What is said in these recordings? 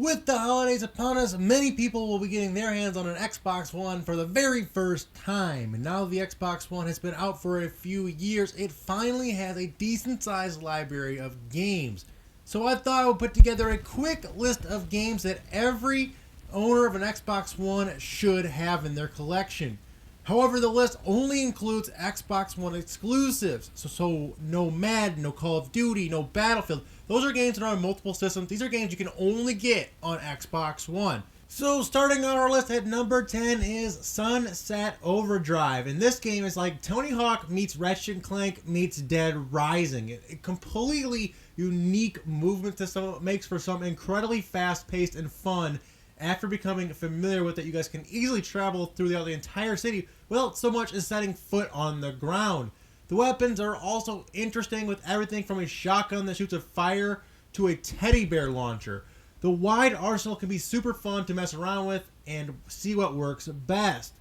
With the holidays upon us, many people will be getting their hands on an Xbox One for the very first time. And now the Xbox One has been out for a few years, it finally has a decent sized library of games. So I thought I would put together a quick list of games that every owner of an Xbox One should have in their collection. However, the list only includes Xbox One exclusives. So no Madden, no Call of Duty, no Battlefield. Those are games that are on multiple systems. These are games you can only get on Xbox One. So starting on our list at number 10 is Sunset Overdrive. And this game is like Tony Hawk meets Ratchet and Clank meets Dead Rising. A completely unique movement system. It makes for some incredibly fast-paced and fun. After becoming familiar with it, you guys can easily travel through the entire city without so much as setting foot on the ground. The weapons are also interesting, with everything from a shotgun that shoots a fire to a teddy bear launcher. The wide arsenal can be super fun to mess around with and see what works best.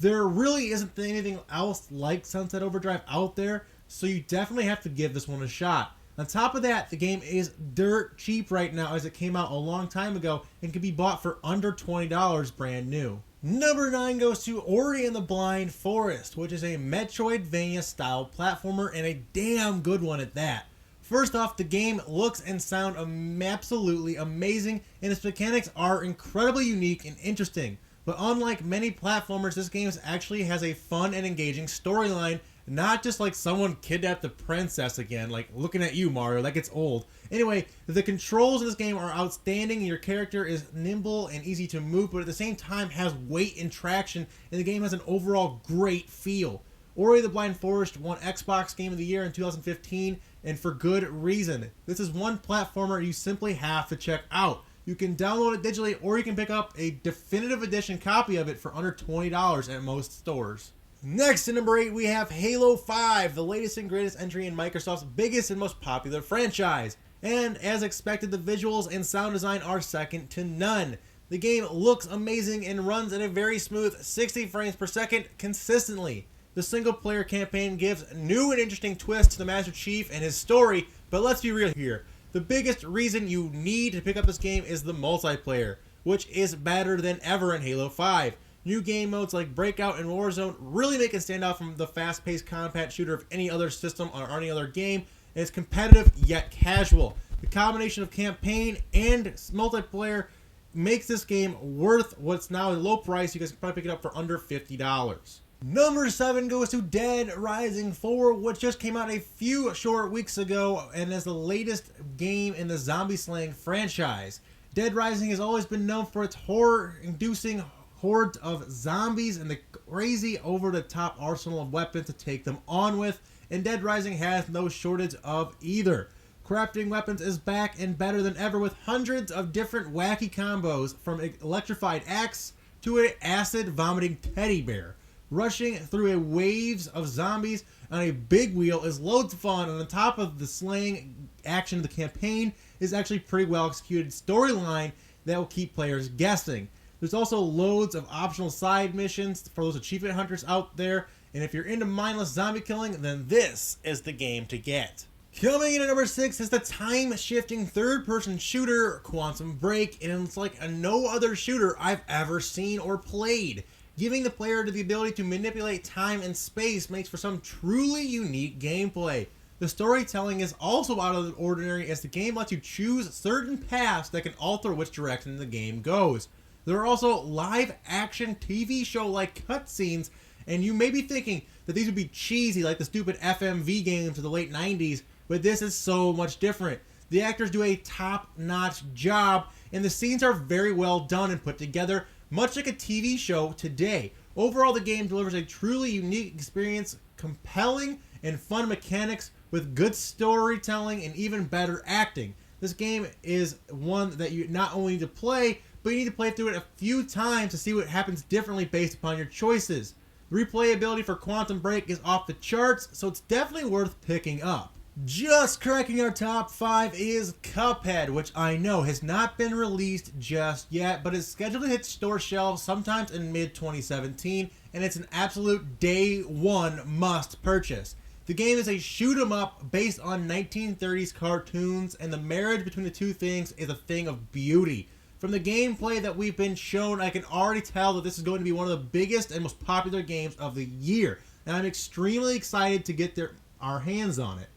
There really isn't anything else like Sunset Overdrive out there, so you definitely have to give this one a shot. On top of that, the game is dirt cheap right now, as it came out a long time ago and can be bought for under $20 brand new. Number 9 goes to Ori and the Blind Forest, which is a Metroidvania style platformer, and a damn good one at that. First off, the game looks and sounds absolutely amazing, and its mechanics are incredibly unique and interesting. But unlike many platformers, this game actually has a fun and engaging storyline. Not just like someone kidnapped the princess again, like looking at you, Mario, that gets old. Anyway, the controls in this game are outstanding, and your character is nimble and easy to move, but at the same time has weight and traction, and the game has an overall great feel. Ori the Blind Forest won Xbox Game of the Year in 2015, and for good reason. This is one platformer you simply have to check out. You can download it digitally, or you can pick up a definitive edition copy of it for under $20 at most stores. Next, at number 8, we have Halo 5, the latest and greatest entry in Microsoft's biggest and most popular franchise. And as expected, the visuals and sound design are second to none. The game looks amazing and runs at a very smooth 60 frames per second consistently. The single-player campaign gives new and interesting twists to the Master Chief and his story, but let's be real here. The biggest reason you need to pick up this game is the multiplayer, which is better than ever in Halo 5. New game modes like Breakout and Warzone really make it stand out from the fast-paced combat shooter of any other system or any other game, and it's competitive yet casual. The combination of campaign and multiplayer makes this game worth what's now a low price. You guys can probably pick it up for under $50. Number 7 goes to Dead Rising 4, which just came out a few short weeks ago and is the latest game in the zombie slaying franchise. Dead Rising has always been known for its horror-inducing hordes of zombies and the crazy over-the-top arsenal of weapons to take them on with, and Dead Rising has no shortage of either. Crafting weapons is back and better than ever, with hundreds of different wacky combos, from electrified axe to an acid vomiting teddy bear. Rushing through a waves of zombies on a big wheel is loads of fun, and on top of the slaying action of the campaign is actually pretty well executed storyline that will keep players guessing. There's also loads of optional side missions for those achievement hunters out there, and if you're into mindless zombie killing, then this is the game to get. Coming in at number 6 is the time-shifting third-person shooter Quantum Break, and it's like no other shooter I've ever seen or played. Giving the player the ability to manipulate time and space makes for some truly unique gameplay. The storytelling is also out of the ordinary, as the game lets you choose certain paths that can alter which direction the game goes. There are also live-action TV show-like cutscenes, and you may be thinking that these would be cheesy like the stupid FMV games of the late 90s, but this is so much different. The actors do a top-notch job, and the scenes are very well done and put together, much like a TV show today. Overall, the game delivers a truly unique experience, compelling and fun mechanics with good storytelling and even better acting. This game is one that you not only need to play, but you need to play through it a few times to see what happens differently based upon your choices. The replayability for Quantum Break is off the charts, so it's definitely worth picking up. Just cracking our top 5 is Cuphead, which I know has not been released just yet, but is scheduled to hit store shelves sometimes in mid-2017, and it's an absolute day one must purchase. The game is a shoot 'em up based on 1930s cartoons, and the marriage between the two things is a thing of beauty. From the gameplay that we've been shown, I can already tell that this is going to be one of the biggest and most popular games of the year, and I'm extremely excited to get our hands on it.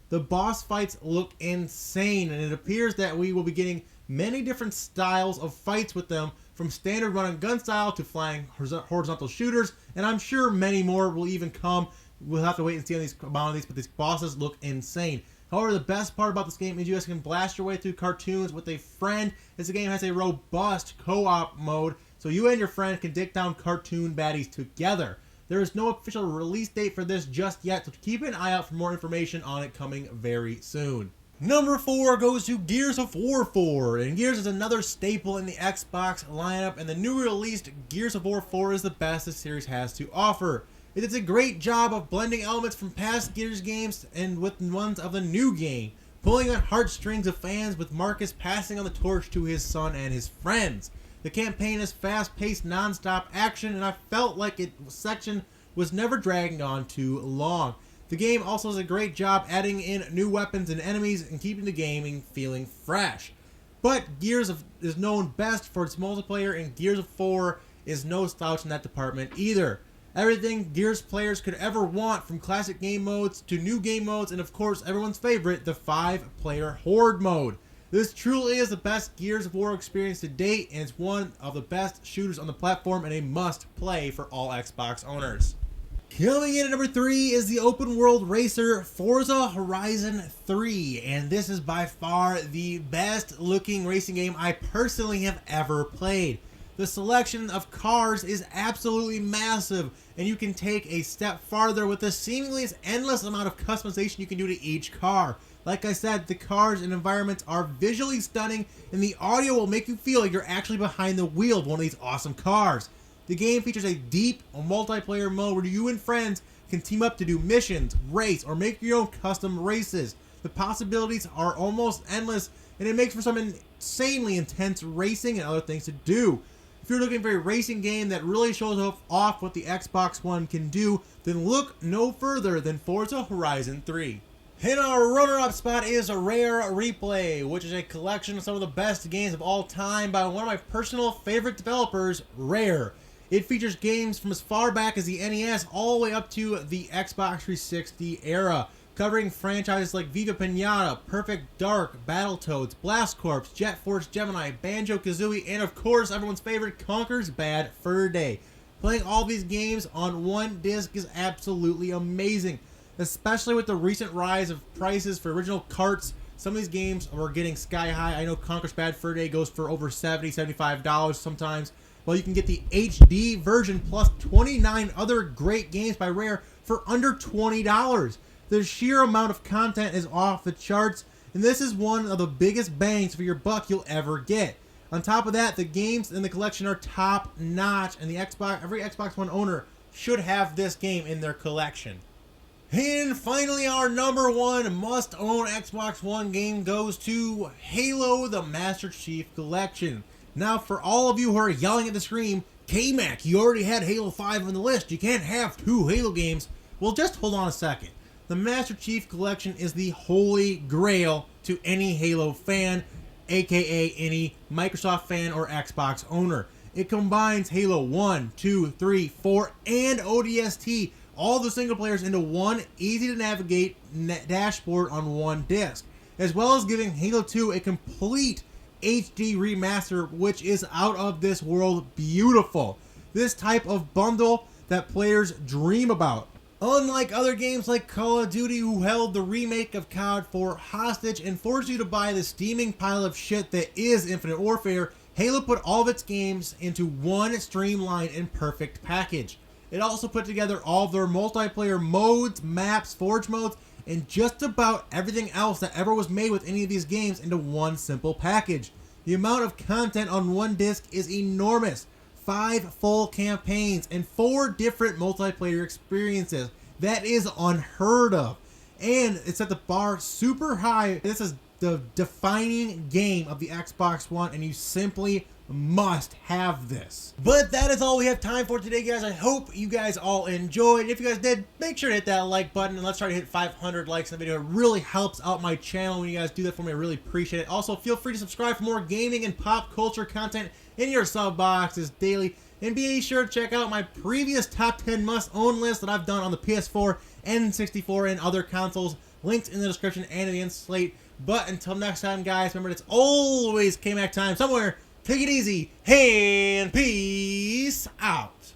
The boss fights look insane, and it appears that we will be getting many different styles of fights with them, from standard run and gun style to flying horizontal shooters, and I'm sure many more will even come. We'll have to wait and see on these amount of these, but these bosses look insane. However, the best part about this game is you guys can blast your way through cartoons with a friend, as the game has a robust co-op mode, so you and your friend can take down cartoon baddies together. There is no official release date for this just yet, so keep an eye out for more information on it coming very soon. Number 4 goes to Gears of War 4, and Gears is another staple in the Xbox lineup, and the new released Gears of War 4 is the best the series has to offer. It does a great job of blending elements from past Gears games and with ones of the new game, pulling on heartstrings of fans with Marcus passing on the torch to his son and his friends. The campaign is fast-paced, non-stop action, and I felt like its section was never dragging on too long. The game also does a great job adding in new weapons and enemies and keeping the gaming feeling fresh. But Gears is known best for its multiplayer, and Gears of 4 is no slouch in that department either. Everything Gears players could ever want, from classic game modes to new game modes, and of course everyone's favorite, the 5-player Horde mode. This truly is the best Gears of War experience to date, and it's one of the best shooters on the platform and a must-play for all Xbox owners. Coming in at number 3 is the open world racer Forza Horizon 3, and this is by far the best looking racing game I personally have ever played. The selection of cars is absolutely massive, and you can take a step farther with the seemingly endless amount of customization you can do to each car. Like I said, the cars and environments are visually stunning, and the audio will make you feel like you're actually behind the wheel of one of these awesome cars. The game features a deep multiplayer mode where you and friends can team up to do missions, race, or make your own custom races. The possibilities are almost endless, and it makes for some insanely intense racing and other things to do. If you're looking for a racing game that really shows off what the Xbox One can do, then look no further than Forza Horizon 3. In our runner-up spot is a Rare Replay, which is a collection of some of the best games of all time by one of my personal favorite developers, Rare. It features games from as far back as the NES all the way up to the Xbox 360 era, covering franchises like Viva Pinata, Perfect Dark, Battletoads, Blast Corps, Jet Force Gemini, Banjo-Kazooie, and of course everyone's favorite Conker's Bad Fur Day. Playing all these games on one disc is absolutely amazing, especially with the recent rise of prices for original carts. Some of these games are getting sky high. I know Conker's Bad Fur Day goes for over $70, $75 sometimes. Well, you can get the HD version plus 29 other great games by Rare for under $20. The sheer amount of content is off the charts, and this is one of the biggest bangs for your buck you'll ever get. On top of that, the games in the collection are top notch, and every Xbox One owner should have this game in their collection. And finally, our number 1 must-own Xbox One game goes to Halo the Master Chief Collection. Now, for all of you who are yelling at the screen, K-Mac, you already had Halo 5 on the list, you can't have 2 Halo games. Well, just hold on a second. The Master Chief Collection is the holy grail to any Halo fan, aka any Microsoft fan or Xbox owner. It combines Halo 1, 2, 3, 4, and ODST, all the single players, into one easy-to-navigate dashboard on one disc, as well as giving Halo 2 a complete HD remaster, which is out of this world beautiful. This type of bundle that players dream about. Unlike other games like Call of Duty, who held the remake of COD 4 hostage and forced you to buy the steaming pile of shit that is Infinite Warfare, Halo put all of its games into one streamlined and perfect package. It also put together all of their multiplayer modes, maps, forge modes, and just about everything else that ever was made with any of these games into one simple package. The amount of content on one disc is enormous. 5 full campaigns and 4 different multiplayer experiences. That is unheard of. And it set the bar super high. This is the defining game of the Xbox One, and you simply must have this. But that is all we have time for today, guys. I hope you guys all enjoyed. If you guys did, make sure to hit that like button and let's try to hit 500 likes in the video. It really helps out my channel when you guys do that for me. I really appreciate it. Also, feel free to subscribe for more gaming and pop culture content in your sub boxes daily. And be sure to check out my previous top 10 must-own list that I've done on the PS4, N64, and other consoles. Links in the description and in the end slate. But until next time, guys, remember it's always K-Mac time somewhere. Take it easy, and peace out.